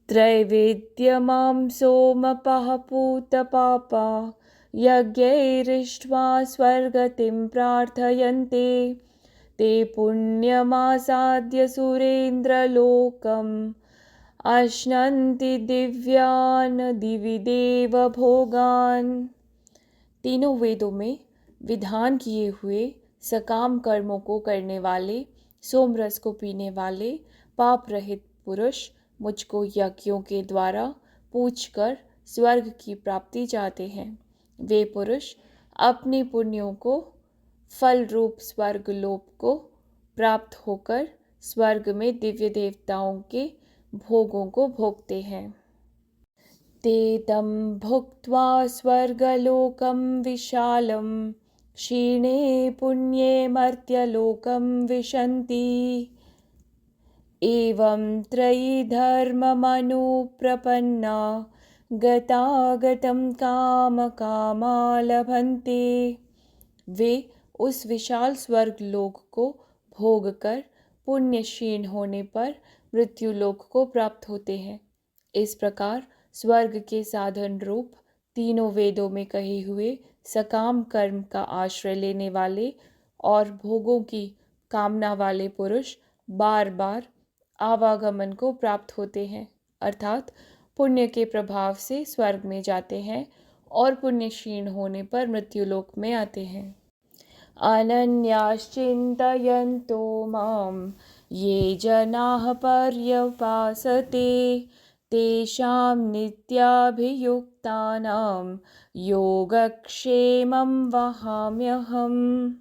त्रैवेद्यमां सोमपः पूतपापा यज्ञैरिष्ट्वा स्वर्गतिं प्रार्थयन्ते ते पुण्यमासाद्य सुरेन्द्रलोकम् अश्नन्ति दिव्यान् दिवि देव भोगान्। तीनों वेदों में विधान किए हुए सकाम कर्मों को करने वाले, सोमरस को पीने वाले पाप रहित पुरुष मुझको यज्ञों के द्वारा पूछकर स्वर्ग की प्राप्ति चाहते हैं। वे पुरुष अपने पुण्यों को फल रूप स्वर्ग लोक को प्राप्त होकर स्वर्ग में दिव्य देवताओं के भोगों को भोगते हैं। ते तं भुक्त्वा स्वर्गलोकं विशालं क्षीणे पुण्ये मर्त्यलोकं विशन्ति। एवं त्रयी धर्ममनुप्रपन्ना गतागतं कामकामा लभन्ते। वे उस विशाल स्वर्ग लोक को भोग कर पुण्य क्षीण होने पर मृत्युलोक को प्राप्त होते हैं। इस प्रकार स्वर्ग के साधन रूप तीनों वेदों में कहे हुए सकाम कर्म का आश्रय लेने वाले और भोगों की कामना वाले पुरुष बार बार आवागमन को प्राप्त होते हैं, अर्थात पुण्य के प्रभाव से स्वर्ग में जाते हैं और पुण्य क्षीण होने पर मृत्युलोक में आते हैं। अनन्याश्चिन्तयन्तो मां ये जनाः पर्यपासते तेषां नित्याभियुक्तानां योगक्षेमं वहाम्यहम्।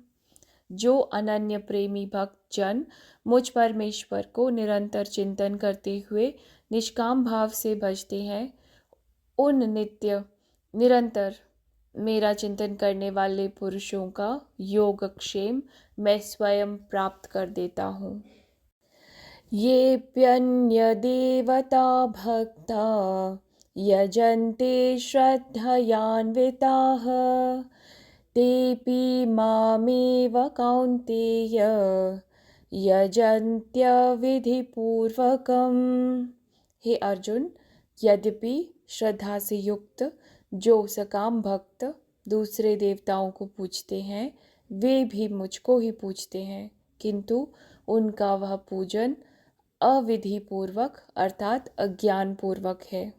जो अनन्य प्रेमी भक्त जन मुझ परमेश्वर को निरंतर चिंतन करते हुए निष्काम भाव से भजते हैं, उन निरंतर मेरा चिंतन करने वाले पुरुषों का योगक्षेम मैं स्वयं प्राप्त कर देता हूँ। येऽप्यन्यदेवता भक्ता यजन्ते श्रद्धयान्विताः तेऽपि मामेव कौन्तेय यजन्त्यविधिपूर्वकम्। हे अर्जुन, यद्यपि श्रद्धा से युक्त जो सकाम भक्त दूसरे देवताओं को पूजते हैं, वे भी मुझको ही पूजते हैं, किंतु उनका वह पूजन अविधि पूर्वक अर्थात अज्ञान पूर्वक है।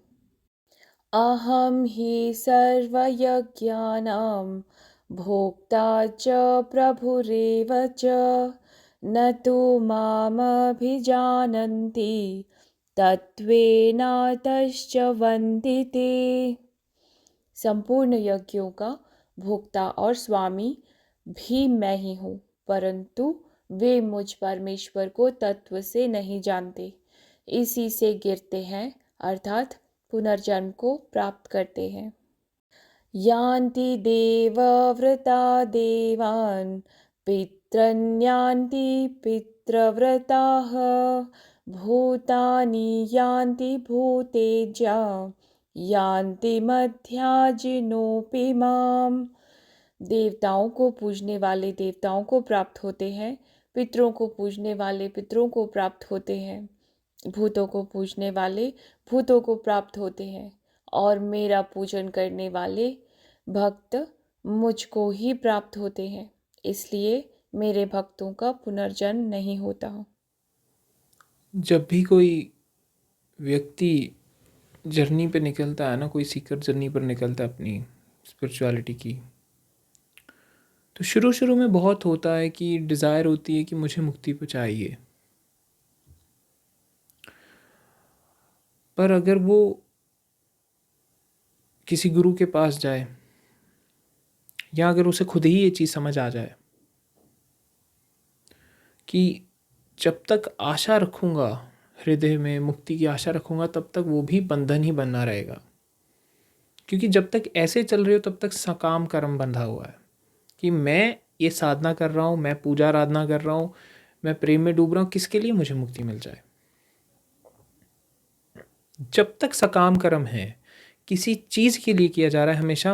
अहम ही सर्वयज्ञानां भोक्ता च प्रभुरेव च न तु मामभिजानन्ति तत्त्वेनातश्च वन्दिते। संपूर्ण यज्ञों का भोक्ता और स्वामी भी मैं ही हूँ, परंतु वे मुझ परमेश्वर को तत्व से नहीं जानते, इसी से गिरते हैं अर्थात पुनर्जन्म को प्राप्त करते हैं। यान्ति देवव्रता देवान् पितॄन्यान्ति पितृव्रताः भूतानि यान्ति भूतेज्या यान्ति मध्याजिनोऽपि माम्। देवताओं को पूजने वाले देवताओं को प्राप्त होते हैं, पितरों को पूजने वाले पितरों को प्राप्त होते हैं, भूतों को पूजने वाले भूतों को प्राप्त होते हैं, और मेरा पूजन करने वाले भक्त मुझको ही प्राप्त होते हैं, इसलिए मेरे भक्तों का पुनर्जन्म नहीं होता। जब भी कोई व्यक्ति जर्नी पे निकलता है ना, कोई सीकर जर्नी पर निकलता है अपनी स्पिरिचुअलिटी की, तो शुरू में बहुत होता है कि डिज़ायर होती है कि मुझे मुक्ति को चाहिए, पर अगर वो किसी गुरु के पास जाए या अगर उसे खुद ही ये चीज़ समझ आ जाए कि जब तक आशा रखूँगा, हृदय में मुक्ति की आशा रखूँगा, तब तक वो भी बंधन ही बना रहेगा, क्योंकि जब तक ऐसे चल रहे हो तब तक सकाम कर्म बंधा हुआ है कि मैं ये साधना कर रहा हूँ, मैं पूजा आराधना कर रहा हूँ, मैं प्रेम में डूब रहा हूँ, किसके लिए? मुझे मुक्ति मिल जाए। जब तक सकाम कर्म है, किसी चीज़ के लिए किया जा रहा है, हमेशा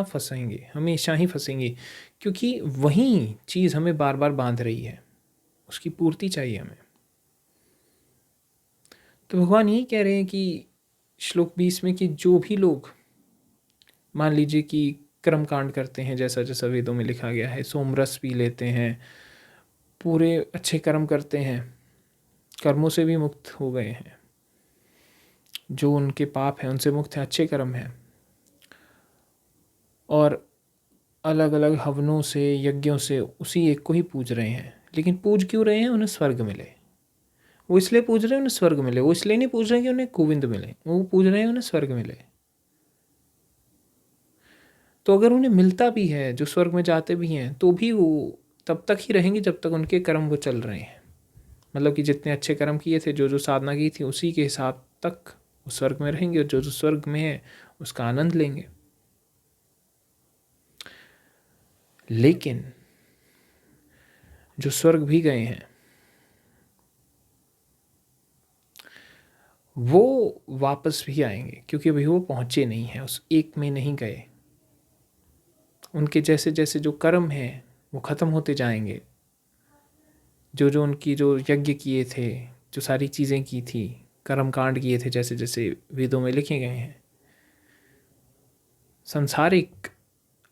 ही फंसेंगे, क्योंकि वही चीज़ हमें बार बार बांध रही है, उसकी पूर्ति चाहिए हमें। तो भगवान यही कह रहे हैं कि श्लोक 20 में कि जो भी लोग मान लीजिए कि कर्म कांड करते हैं, जैसा जैसा वेदों में लिखा गया है, सोमरस पी लेते हैं, पूरे अच्छे कर्म करते हैं, कर्मों से भी मुक्त हो गए हैं, जो उनके पाप हैं उनसे मुक्त हैं, अच्छे कर्म हैं, और अलग अलग हवनों से यज्ञों से उसी एक को ही पूज रहे हैं। लेकिन पूज क्यों रहे हैं? उन्हें स्वर्ग मिले। वो इसलिए पूज रहे हैं उन्हें स्वर्ग मिले, वो इसलिए नहीं पूज रहे हैं कि उन्हें गोविंद मिले, वो पूज रहे हैं उन्हें स्वर्ग मिले। तो अगर उन्हें मिलता भी है, जो स्वर्ग में जाते भी हैं, तो भी वो तब तक ही रहेंगे जब तक उनके कर्म वो चल रहे हैं। मतलब कि जितने अच्छे कर्म किए थे, जो जो साधना की थी, उसी के हिसाब तक वो स्वर्ग में रहेंगे, और जो जो स्वर्ग में है उसका आनंद लेंगे। लेकिन जो स्वर्ग भी गए हैं वो वापस भी आएंगे, क्योंकि अभी वो पहुंचे नहीं हैं, उस एक में नहीं गए। उनके जैसे जैसे जो कर्म हैं वो ख़त्म होते जाएंगे, जो जो उनकी जो यज्ञ किए थे, जो सारी चीज़ें की थी, कर्म कांड किए थे, जैसे जैसे वेदों में लिखे गए हैं, संसारिक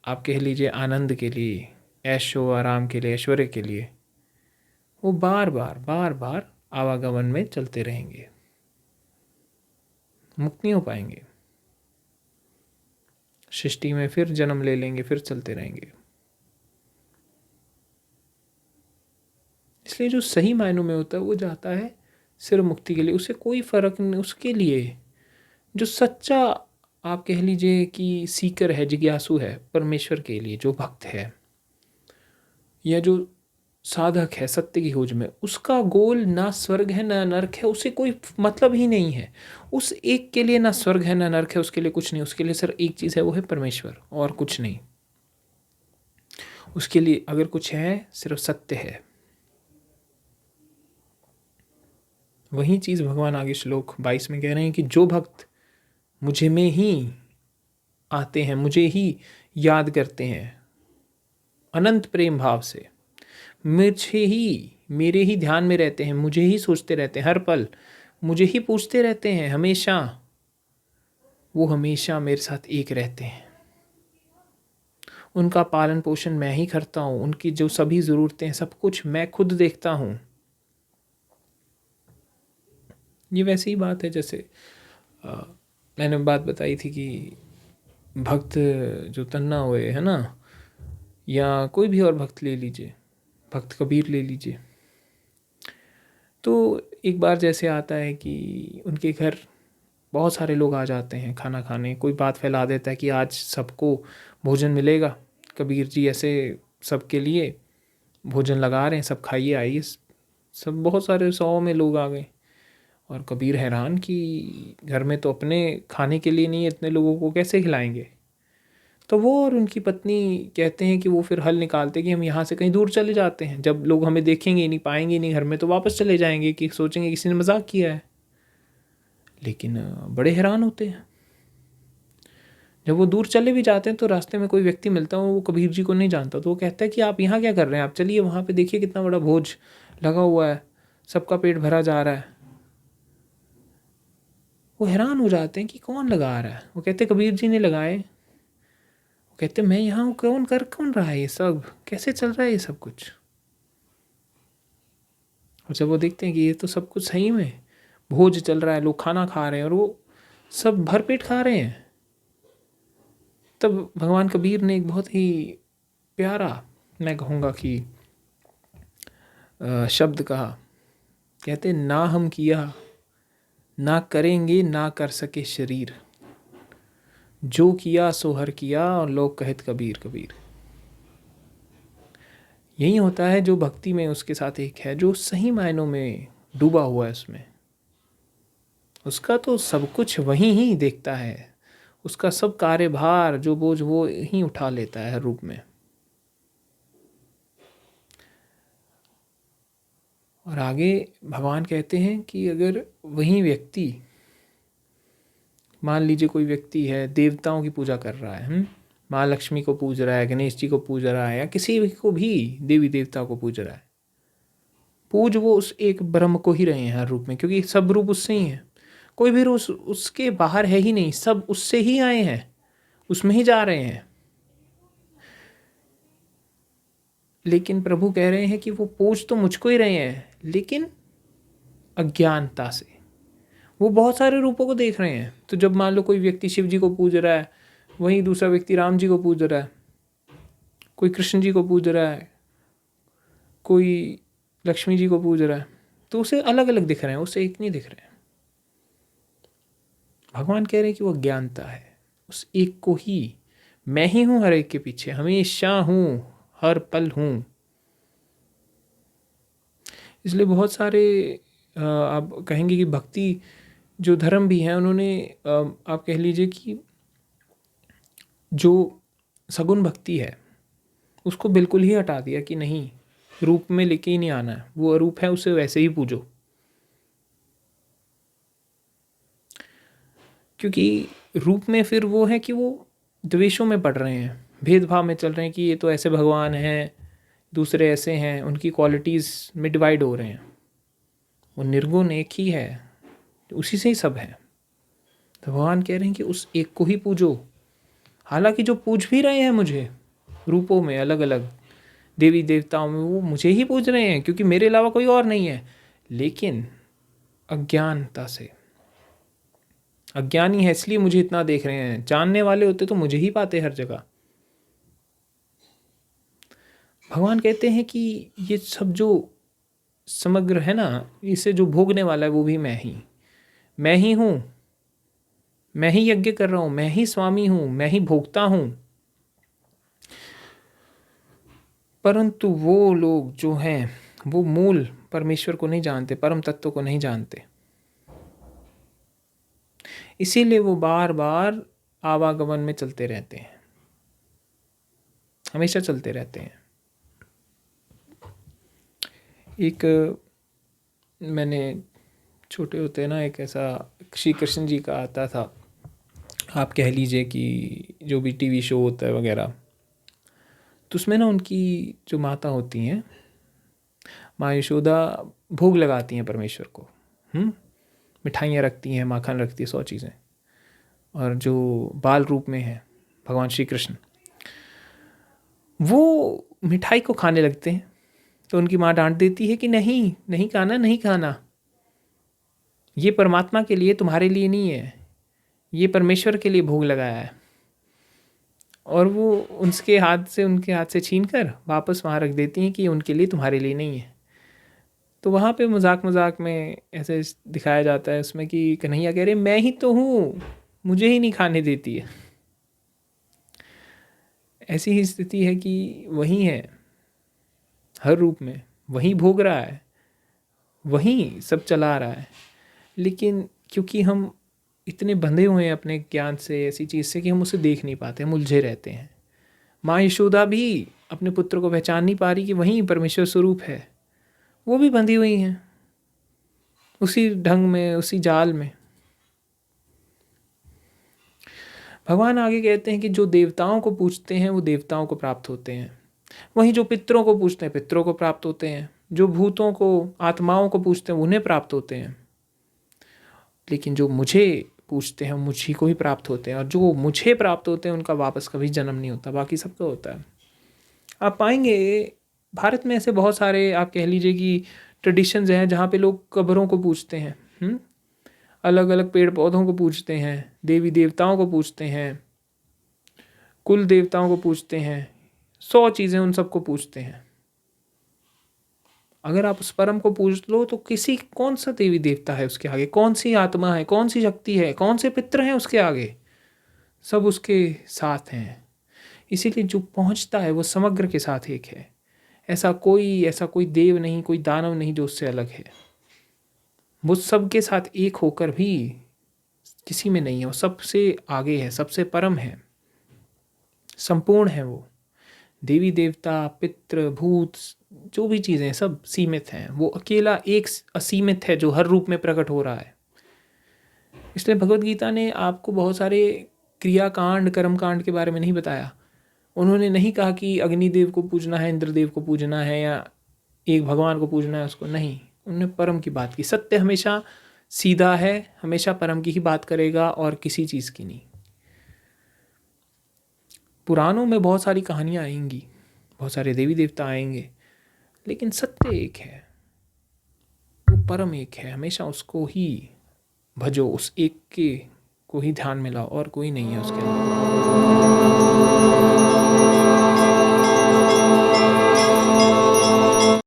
आप कह लीजिए आनंद के लिए, ऐशो आराम के लिए, ऐश्वर्य के लिए, वो बार बार आवागमन में चलते रहेंगे, मुक्त नहीं हो पाएंगे। सृष्टि में फिर जन्म ले लेंगे, फिर चलते रहेंगे। इसलिए जो सही मायनों में होता है वो जाता है सिर्फ मुक्ति के लिए, उसे कोई फर्क नहीं। उसके लिए जो सच्चा आप कह लीजिए कि सीकर है, जिज्ञासु है परमेश्वर के लिए, जो भक्त है या जो साधक है सत्य की खोज में, उसका गोल ना स्वर्ग है ना नरक है, उसे कोई मतलब ही नहीं है। उस एक के लिए ना स्वर्ग है ना नरक है, उसके लिए कुछ नहीं। उसके लिए सिर्फ एक चीज़ है, वो है परमेश्वर, और कुछ नहीं। उसके लिए अगर कुछ है सिर्फ सत्य है। वही चीज़ भगवान आगे श्लोक 22 में कह रहे हैं कि जो भक्त मुझे में ही आते हैं, मुझे ही याद करते हैं अनंत प्रेम भाव से, मुझे ही, मेरे ही ध्यान में रहते हैं, मुझे ही सोचते रहते हैं, हर पल मुझे ही पूछते रहते हैं, हमेशा, वो हमेशा मेरे साथ एक रहते हैं। उनका पालन पोषण मैं ही करता हूँ, उनकी जो सभी ज़रूरतें हैं सब कुछ मैं खुद देखता हूँ। ये वैसी ही बात है जैसे मैंने बात बताई थी कि भक्त जो तन्ना हुए है ना, या कोई भी और भक्त ले लीजिए, भक्त कबीर ले लीजिए, तो एक बार जैसे आता है कि उनके घर बहुत सारे लोग आ जाते हैं खाना खाने। कोई बात फैला देता है कि आज सबको भोजन मिलेगा, कबीर जी ऐसे सबके लिए भोजन लगा रहे हैं, सब खाइए आइए। सब बहुत सारे 100 में लोग आ गए, और कबीर हैरान कि घर में तो अपने खाने के लिए नहीं है, इतने लोगों को कैसे खिलाएंगे। तो वो और उनकी पत्नी कहते हैं कि वो फिर हल निकालते कि हम यहाँ से कहीं दूर चले जाते हैं, जब लोग हमें देखेंगे ही नहीं, पाएंगे ही नहीं घर में, तो वापस चले जाएंगे, कि सोचेंगे किसी ने मजाक किया है। लेकिन बड़े हैरान होते हैं, जब वो दूर चले भी जाते हैं तो रास्ते में कोई व्यक्ति मिलता है, वो कबीर जी को नहीं जानता, तो वो कहता है कि आप यहाँ क्या कर रहे हैं, आप चलिए वहाँ पे देखिए कितना बड़ा भोज लगा हुआ है, सबका पेट भरा जा रहा है। वो हैरान हो जाते हैं कि कौन लगा रहा है। वो कहते कबीर जी ने लगाए। वो कहते मैं यहाँ हूँ, कौन रहा है ये सब, कैसे चल रहा है ये सब कुछ। और जब वो देखते हैं कि ये तो सब कुछ सही में भोज चल रहा है, लोग खाना खा रहे हैं और वो सब भरपेट खा रहे हैं, तब भगवान कबीर ने एक बहुत ही प्यारा, मैं कहूँगा कि शब्द कहा। कहते ना हम किया ना करेंगे ना कर सके शरीर, जो किया सो हर किया और लोग कहत कबीर कबीर। यही होता है जो भक्ति में उसके साथ एक है, जो सही मायनों में डूबा हुआ है उसमें, उसका तो सब कुछ वही ही देखता है, उसका सब कार्यभार जो बोझ वो ही उठा लेता है हर रूप में। और आगे भगवान कहते हैं कि अगर वही व्यक्ति, मान लीजिए कोई व्यक्ति है देवताओं की पूजा कर रहा है, माँ लक्ष्मी को पूज रहा है, गणेश जी को पूज रहा है, या किसी भी को भी देवी देवता को पूज रहा है, पूज वो उस एक ब्रह्म को ही रहे हैं हर रूप में, क्योंकि सब रूप उससे ही हैं। कोई भी रूप उसके बाहर है ही नहीं, सब उससे ही आए हैं, उसमें ही जा रहे हैं। लेकिन प्रभु कह रहे हैं कि वो पूज तो मुझको ही रहे हैं, लेकिन अज्ञानता से वो बहुत सारे रूपों को देख रहे हैं। तो जब मान लो कोई व्यक्ति शिव जी को पूज रहा है, वहीं दूसरा व्यक्ति राम जी को पूज रहा है, कोई कृष्ण जी को पूज रहा है, कोई लक्ष्मी जी को पूज रहा है, तो उसे अलग अलग दिख रहे हैं, उसे एक नहीं दिख रहे हैं। भगवान कह रहे हैं कि वो अज्ञानता है, उस एक को ही, मैं ही हूं हर एक के पीछे, हमेशा हूं, हर पल हूं। इसलिए बहुत सारे आप कहेंगे कि भक्ति जो धर्म भी हैं, उन्होंने आप कह लीजिए कि जो सगुण भक्ति है उसको बिल्कुल ही हटा दिया कि नहीं, रूप में लेके ही नहीं आना है, वो अरूप है, उसे वैसे ही पूजो। क्योंकि रूप में फिर वो है कि वो द्वेषों में पड़ रहे हैं, भेदभाव में चल रहे हैं कि ये तो ऐसे भगवान हैं, दूसरे ऐसे हैं, उनकी क्वालिटीज़ में डिवाइड हो रहे हैं। वो निर्गुण एक ही है, उसी से ही सब है। तो भगवान कह रहे हैं कि उस एक को ही पूजो। हालांकि जो पूज भी रहे हैं मुझे रूपों में, अलग अलग देवी देवताओं में, वो मुझे ही पूज रहे हैं, क्योंकि मेरे अलावा कोई और नहीं है, लेकिन अज्ञानता से। अज्ञानी है इसलिए मुझे इतना देख रहे हैं, जानने वाले होते तो मुझे ही पाते हर जगह। भगवान कहते हैं कि ये सब जो समग्र है ना, इसे जो भोगने वाला है वो भी मैं ही हूँ, मैं ही यज्ञ कर रहा हूँ, मैं ही स्वामी हूँ, मैं ही भोगता हूँ। परंतु वो लोग जो हैं वो मूल परमेश्वर को नहीं जानते, परम तत्व को नहीं जानते, इसीलिए वो बार बार आवागमन में चलते रहते हैं, हमेशा चलते रहते हैं। एक मैंने छोटे होते ना एक ऐसा श्री कृष्ण जी का आता था, आप कह लीजिए कि जो भी टीवी शो होता है वगैरह, तो उसमें ना उनकी जो माता होती हैं, माँ यशोदा भोग लगाती हैं परमेश्वर को, मिठाइयाँ रखती हैं, माखन रखती है, 100 चीज़ें। और जो बाल रूप में है भगवान श्री कृष्ण, वो मिठाई को खाने लगते हैं, तो उनकी माँ डांट देती है कि नहीं नहीं खाना, नहीं खाना, ये परमात्मा के लिए, तुम्हारे लिए नहीं है, ये परमेश्वर के लिए भोग लगाया है। और वो उनके हाथ से छीन कर वापस वहाँ रख देती हैं कि ये उनके लिए, तुम्हारे लिए नहीं है। तो वहाँ पे मजाक मजाक में ऐसे दिखाया जाता है उसमें कि कन्हैया कह रहे मैं ही तो हूँ, मुझे ही नहीं खाने देती है। ऐसी ही स्थिति है कि वही है हर रूप में, वही भोग रहा है, वही सब चला रहा है, लेकिन क्योंकि हम इतने बंधे हुए हैं अपने ज्ञान से, ऐसी चीज़ से, कि हम उसे देख नहीं पाते, हम उलझे रहते हैं। माँ यशोदा भी अपने पुत्र को पहचान नहीं पा रही कि वही परमेश्वर स्वरूप है, वो भी बंधी हुई हैं उसी ढंग में, उसी जाल में। भगवान आगे कहते हैं कि जो देवताओं को पूजते हैं वो देवताओं को प्राप्त होते हैं, वहीं जो पितरों को पूजते हैं पितरों को प्राप्त होते हैं, जो भूतों को, आत्माओं को पूजते हैं उन्हें प्राप्त होते हैं, लेकिन जो मुझे पूजते हैं मुझी को ही प्राप्त होते हैं। और जो मुझे प्राप्त होते हैं उनका वापस कभी जन्म नहीं होता, बाकी सबका होता है। आप पाएंगे भारत में ऐसे बहुत सारे, आप कह लीजिए कि ट्रेडिशंस हैं जहाँ पे लोग कब्रों को पूजते हैं, अलग अलग पेड़ पौधों को पूजते हैं, देवी देवताओं को पूजते हैं, कुल देवताओं को पूजते हैं, 100 चीज़ें उन सबको पूजते हैं। अगर आप उस परम को पूज लो तो कौन सा देवी देवता है उसके आगे, कौन सी आत्मा है, कौन सी शक्ति है, कौन से पितर हैं उसके आगे, सब उसके साथ हैं। इसीलिए जो पहुंचता है वो समग्र के साथ एक है। ऐसा कोई देव नहीं, कोई दानव नहीं जो उससे अलग है। वो सबके साथ एक होकर भी किसी में नहीं है, वो सबसे आगे है, सबसे परम है, संपूर्ण है। वो देवी देवता, पितृ, भूत, जो भी चीज़ें सब सीमित हैं, वो अकेला एक असीमित है जो हर रूप में प्रकट हो रहा है। इसलिए भगवत गीता ने आपको बहुत सारे क्रियाकांड, कर्मकांड के बारे में नहीं बताया, उन्होंने नहीं कहा कि अग्निदेव को पूजना है, इंद्रदेव को पूजना है या एक भगवान को पूजना है उसको, नहीं, उन्होंने परम की बात की। सत्य हमेशा सीधा है, हमेशा परम की ही बात करेगा और किसी चीज़ की नहीं। पुराणों में बहुत सारी कहानियाँ आएंगी, बहुत सारे देवी देवता आएंगे, लेकिन सत्य एक है, वो परम एक है। हमेशा उसको ही भजो, उस एक के को ही ध्यान में लाओ, और कोई नहीं है उसके अंदर।